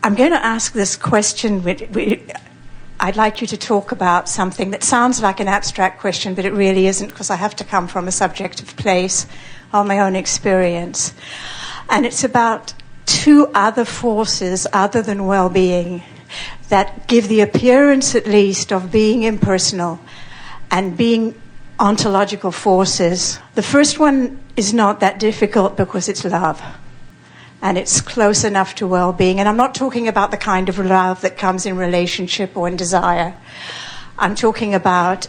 I'm going to ask this question. I'd like you to talk about something that sounds like an abstract question, but it really isn't, because I have to come from a subjective place of my own experience. And it's about two other forces other than well-being that give the appearance, at least, of being impersonal and being ontological forces. The first one is not that difficult because it's love. And it's close enough to well-being. And I'm not talking about the kind of love that comes in relationship or in desire. I'm talking about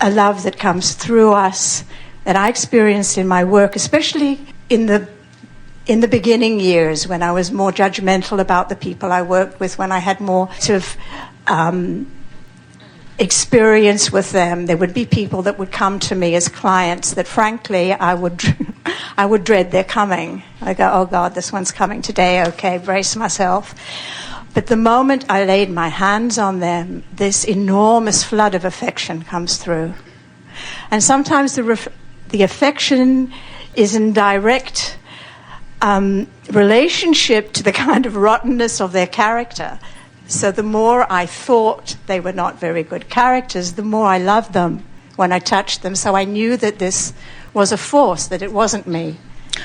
a love that comes through us, that I experienced in my work, especially in the beginning years when I was more judgmental about the people I worked with, when I had more sort of experience with them. There would be people that would come to me as clients that, frankly, I would dread their coming. I go, oh God, this one's coming today. Okay, brace myself. But the moment I laid my hands on them, this enormous flood of affection comes through. And sometimes the affection is in direct relationship to the kind of rottenness of their character. So the more I thought they were not very good characters, the more I loved them when I touched them. So I knew that this was a force, that it wasn't me.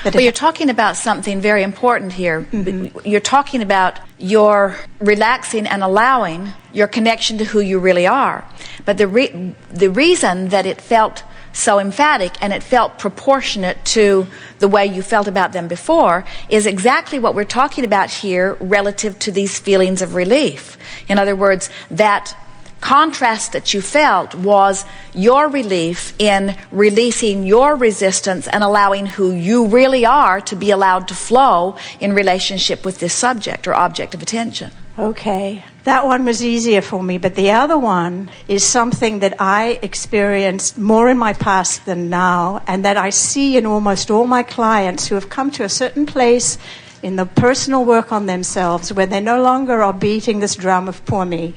But you're talking about something very important here. Mm-hmm. You're talking about your relaxing and allowing your connection to who you really are. But the reason that it felt so emphatic and it felt proportionate to the way you felt about them before is exactly what we're talking about here relative to these feelings of relief. In other words, that contrast that you felt was your relief in releasing your resistance and allowing who you really are to be allowed to flow in relationship with this subject or object of attention. Okay, that one was easier for me, but the other one is something that I experienced more in my past than now, and that I see in almost all my clients who have come to a certain place in the personal work on themselves where they no longer are beating this drum of poor me,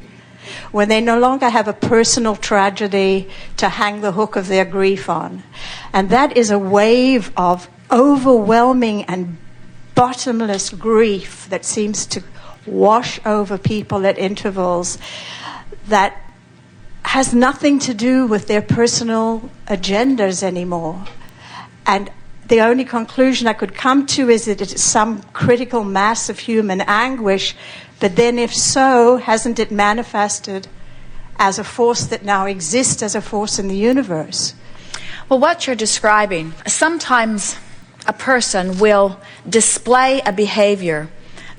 when they no longer have a personal tragedy to hang the hook of their grief on. And that is a wave of overwhelming and bottomless grief that seems to wash over people at intervals, that has nothing to do with their personal agendas anymore. And the only conclusion I could come to is that it's some critical mass of human anguish, but then if so, hasn't it manifested as a force that now exists as a force in the universe? Well, what you're describing, sometimes a person will display a behavior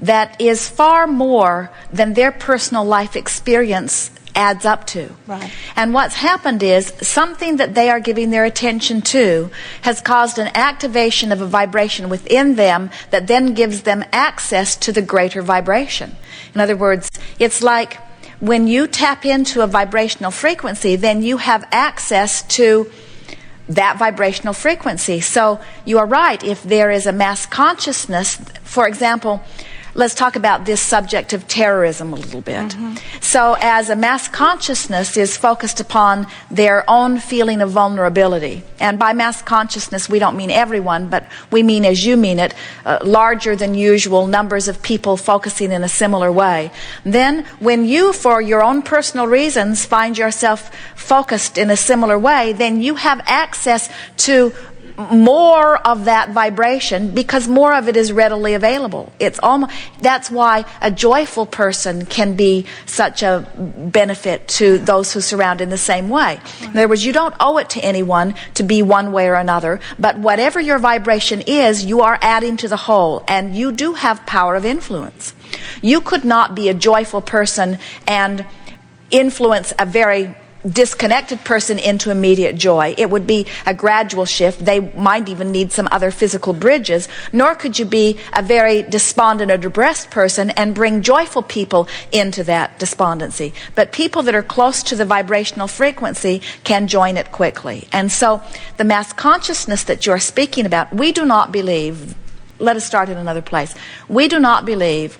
that is far more than their personal life experience adds up to. Right. And what's happened is something that they are giving their attention to has caused an activation of a vibration within them that then gives them access to the greater vibration. In other words, it's like when you tap into a vibrational frequency, then you have access to that vibrational frequency. So you are right, if there is a mass consciousness, for example, let's talk about this subject of terrorism a little bit. Mm-hmm. So as a mass consciousness is focused upon their own feeling of vulnerability, and by mass consciousness we don't mean everyone, but we mean, as you mean it, larger than usual numbers of people focusing in a similar way. Then when you, for your own personal reasons, find yourself focused in a similar way, then you have access to more of that vibration because more of it is readily available. That's why a joyful person can be such a benefit to those who surround in the same way. In other words, you don't owe it to anyone to be one way or another, but whatever your vibration is, you are adding to the whole, and you do have power of influence. You could not be a joyful person and influence a very disconnected person into immediate joy. It would be a gradual shift. They might even need some other physical bridges. Nor could you be a very despondent or depressed person and bring joyful people into that despondency. But people that are close to the vibrational frequency can join it quickly. And so the mass consciousness that you're speaking about, we do not believe, let us start in another place. We do not believe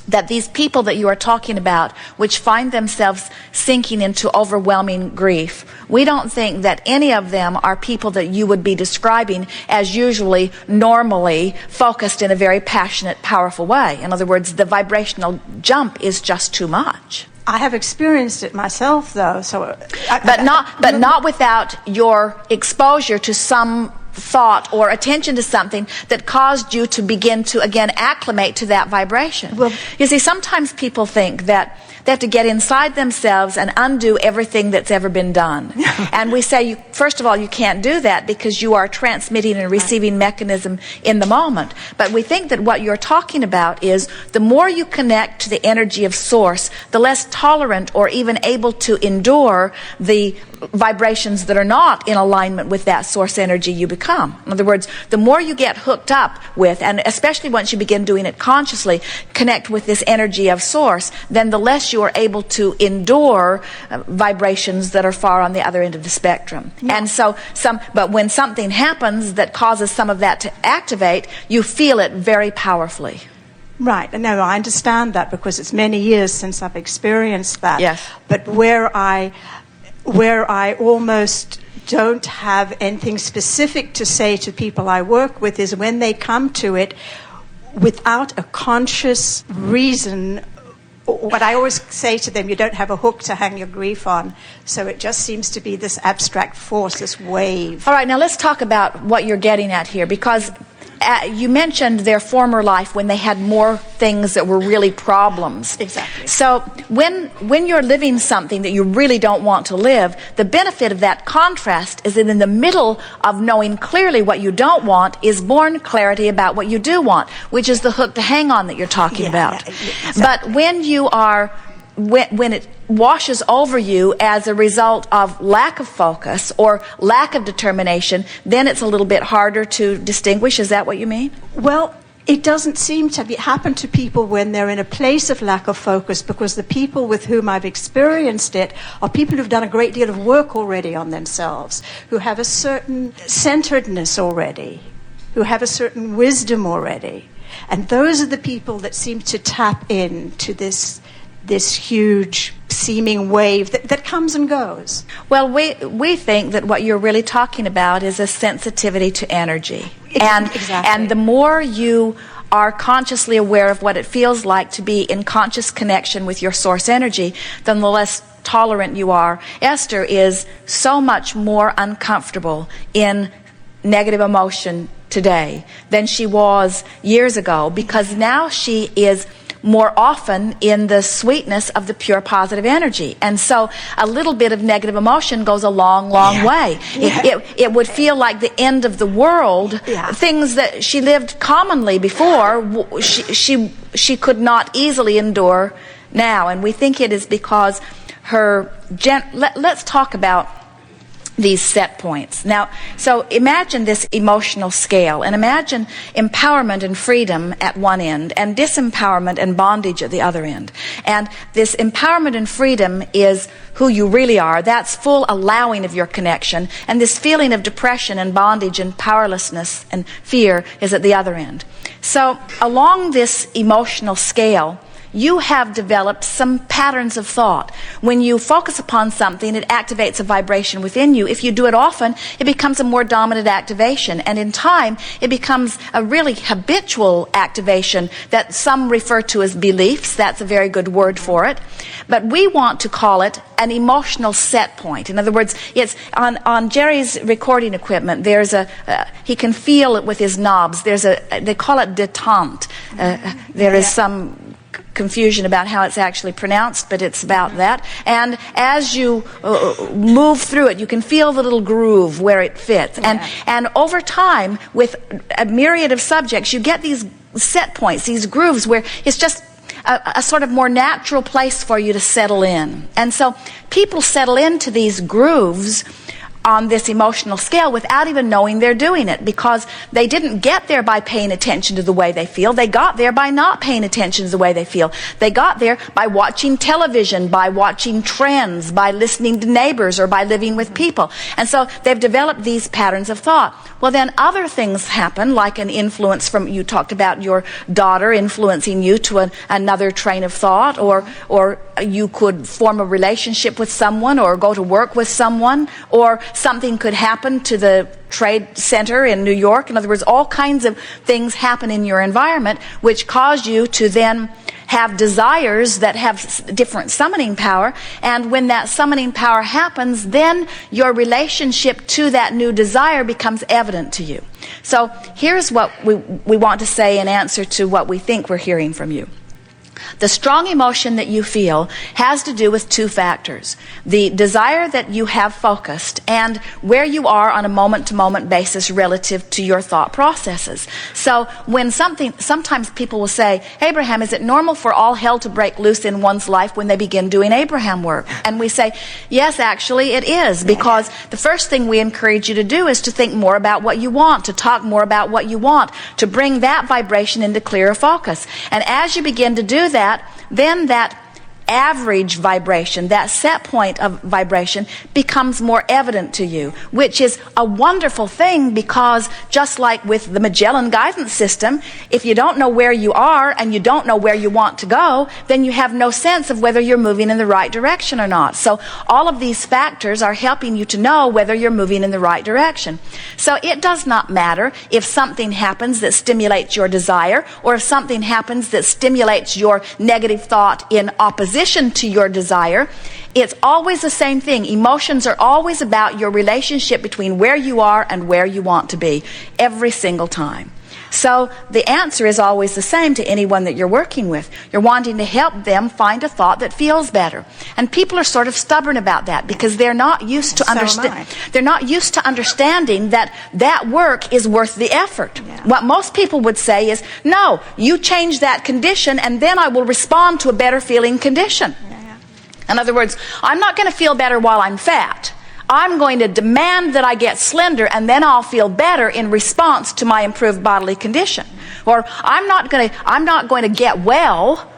that these people that you are talking about, which find themselves sinking into overwhelming grief, we don't think that any of them are people that you would be describing as usually, normally focused in a very passionate, powerful way. In other words, the vibrational jump is just too much. I have experienced it myself, though. But not without your exposure to some thought or attention to something that caused you to begin to again acclimate to that vibration. Well, you see, sometimes people think that they have to get inside themselves and undo everything that's ever been done. And we say, first of all, you can't do that because you are a transmitting and receiving mechanism in the moment. But we think that what you're talking about is the more you connect to the energy of Source, the less tolerant or even able to endure the vibrations that are not in alignment with that Source energy you become. In other words, the more you get hooked up with, and especially once you begin doing it consciously, connect with this energy of Source, then the less you are able to endure vibrations that are far on the other end of the spectrum. Yeah. And so but when something happens that causes some of that to activate, you feel it very powerfully. Right. No, I understand that because it's many years since I've experienced that. Yes. But where I almost don't have anything specific to say to people I work with is when they come to it without a conscious reason. What I always say to them, you don't have a hook to hang your grief on, so it just seems to be this abstract force, this wave. All right, now let's talk about what you're getting at here, because you mentioned their former life when they had more things that were really problems. Exactly. So when you're living something that you really don't want to live, the benefit of that contrast is that in the middle of knowing clearly what you don't want is born clarity about what you do want, which is the hook to hang on that you're talking about. Yeah, exactly. But when it washes over you as a result of lack of focus or lack of determination, then it's a little bit harder to distinguish. Is that what you mean? Well, it doesn't seem to happen to people when they're in a place of lack of focus, because the people with whom I've experienced it are people who've done a great deal of work already on themselves, who have a certain centeredness already, who have a certain wisdom already. And those are the people that seem to tap into this huge seeming wave that comes and goes. Well, we think that what you're really talking about is a sensitivity to energy. Exactly. And the more you are consciously aware of what it feels like to be in conscious connection with your Source energy, then the less tolerant you are. Esther is so much more uncomfortable in negative emotion today than she was years ago, because now she is more often in the sweetness of the pure positive energy. And so a little bit of negative emotion goes a long, long way. Yeah. It would feel like the end of the world. Yeah. Things Things that she lived commonly before, she could not easily endure now. And we think it is because her... Let's talk about these set points. Now, so imagine this emotional scale, and imagine empowerment and freedom at one end and disempowerment and bondage at the other end. And this empowerment and freedom is who you really are. That's full allowing of your connection. And this feeling of depression and bondage and powerlessness and fear is at the other end. So along this emotional scale, you have developed some patterns of thought. When you focus upon something, it activates a vibration within you. If you do it often, it becomes a more dominant activation. And in time, it becomes a really habitual activation that some refer to as beliefs. That's a very good word for it. But we want to call it an emotional set point. In other words, it's on Jerry's recording equipment, there's he can feel it with his knobs. They call it detente. There is some confusion about how it's actually pronounced, but it's about that. And as you move through it, you can feel the little groove where it fits. And over time, with a myriad of subjects, you get these set points, these grooves where it's just a sort of more natural place for you to settle in. And so people settle into these grooves on this emotional scale without even knowing they're doing it, because they didn't get there by paying attention to the way they feel. They got there by not paying attention to the way they feel. They got there by watching television, by watching trends, by listening to neighbors, or by living with people. And so they've developed these patterns of thought. Well, then other things happen, like an influence from, you talked about your daughter influencing you to another train of thought, or you could form a relationship with someone or go to work with someone, or something could happen to the trade center in New York. In other words, all kinds of things happen in your environment which cause you to then have desires that have different summoning power. And when that summoning power happens, then your relationship to that new desire becomes evident to you. So here's what we want to say in answer to what we think we're hearing from you. The strong emotion that you feel has to do with two factors: the desire that you have focused and where you are on a moment-to-moment basis relative to your thought processes. So when sometimes people will say, Abraham, is it normal for all hell to break loose in one's life when they begin doing Abraham work? And we say, yes, actually it is, because the first thing we encourage you to do is to think more about what you want, to talk more about what you want, to bring that vibration into clearer focus. And as you begin to do that, then that average vibration, that set point of vibration, becomes more evident to you, which is a wonderful thing, because just like with the Magellan guidance system, if you don't know where you are and you don't know where you want to go, then you have no sense of whether you're moving in the right direction or not. So all of these factors are helping you to know whether you're moving in the right direction. So it does not matter if something happens that stimulates your desire, or if something happens that stimulates your negative thought in opposition to your desire. It's always the same thing. Emotions are always about your relationship between where you are and where you want to be, every single time. So the answer is always the same to anyone that you're working with. You're wanting to help them find a thought that feels better. And people are sort of stubborn about that, because they're not used to understanding that that work is worth the effort. Yeah. What most people would say is, no, you change that condition and then I will respond to a better feeling condition. Yeah. In other words, I'm not going to feel better while I'm fat. I'm going to demand that I get slender, and then I'll feel better in response to my improved bodily condition. Or I'm not going to get well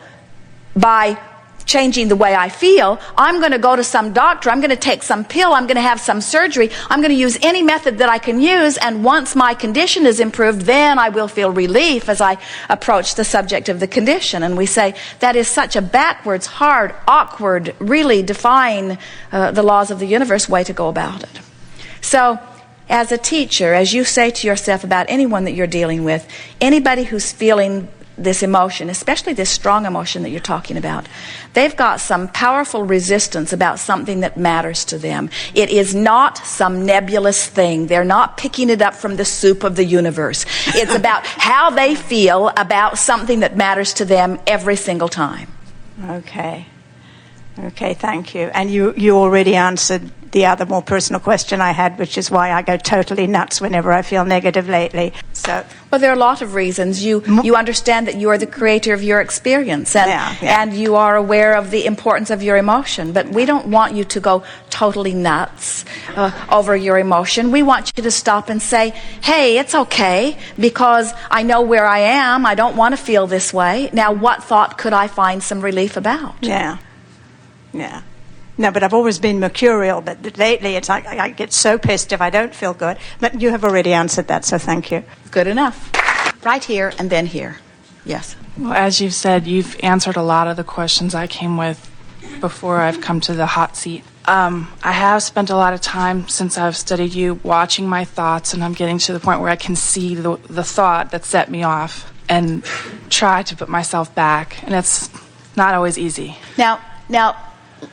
by changing the way I feel. I'm going to go to some doctor. I'm going to take some pill. I'm going to have some surgery. I'm going to use any method that I can use, and once my condition is improved, then I will feel relief as I approach the subject of the condition. And we say that is such a backwards, hard, awkward, really defying the laws of the universe way to go about it. So as a teacher, as you say to yourself about anyone that you're dealing with, anybody who's feeling this emotion, especially this strong emotion that you're talking about, they've got some powerful resistance about something that matters to them. It is not some nebulous thing. They're not picking it up from the soup of the universe. It's about how they feel about something that matters to them every single time. Okay, thank you. And you already answered the other more personal question I had, which is why I go totally nuts whenever I feel negative lately. So, well, there are a lot of reasons. You understand that you are the creator of your experience, and you are aware of the importance of your emotion. But we don't want you to go totally nuts over your emotion. We want you to stop and say, hey, it's okay, because I know where I am. I don't want to feel this way. Now, what thought could I find some relief about? Yeah. No, but I've always been mercurial, but lately it's like I get so pissed if I don't feel good. But you have already answered that, so thank you. Good enough. Right here and then here. Yes. Well, as you've said, you've answered a lot of the questions I came with before I've come to the hot seat. I have spent a lot of time since I've studied you watching my thoughts, and I'm getting to the point where I can see the thought that set me off and try to put myself back, and it's not always easy. Now,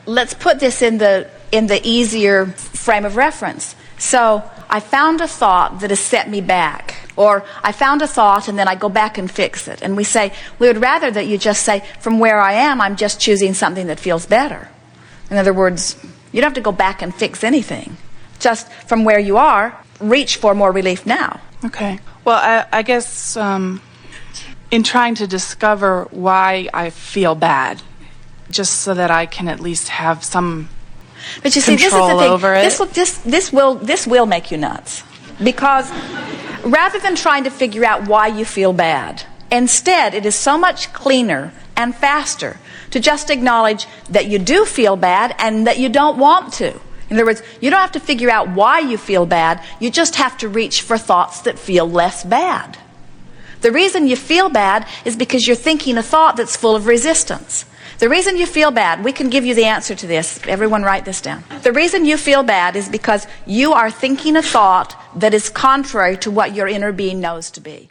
let's put this in the easier frame of reference. So I found a thought that has set me back, or I found a thought and then I go back and fix it. And we say, we would rather that you just say, from where I am, I'm just choosing something that feels better. In other words, you don't have to go back and fix anything. Just from where you are, reach for more relief now. Okay. Well, I guess in trying to discover why I feel bad, just so that I can at least have some But you see, this is the control thing. over it. This will make you nuts. Because rather than trying to figure out why you feel bad, instead it is so much cleaner and faster to just acknowledge that you do feel bad and that you don't want to. In other words, you don't have to figure out why you feel bad. You just have to reach for thoughts that feel less bad. The reason you feel bad is because you're thinking a thought that's full of resistance. The reason you feel bad, we can give you the answer to this. Everyone write this down. The reason you feel bad is because you are thinking a thought that is contrary to what your inner being knows to be.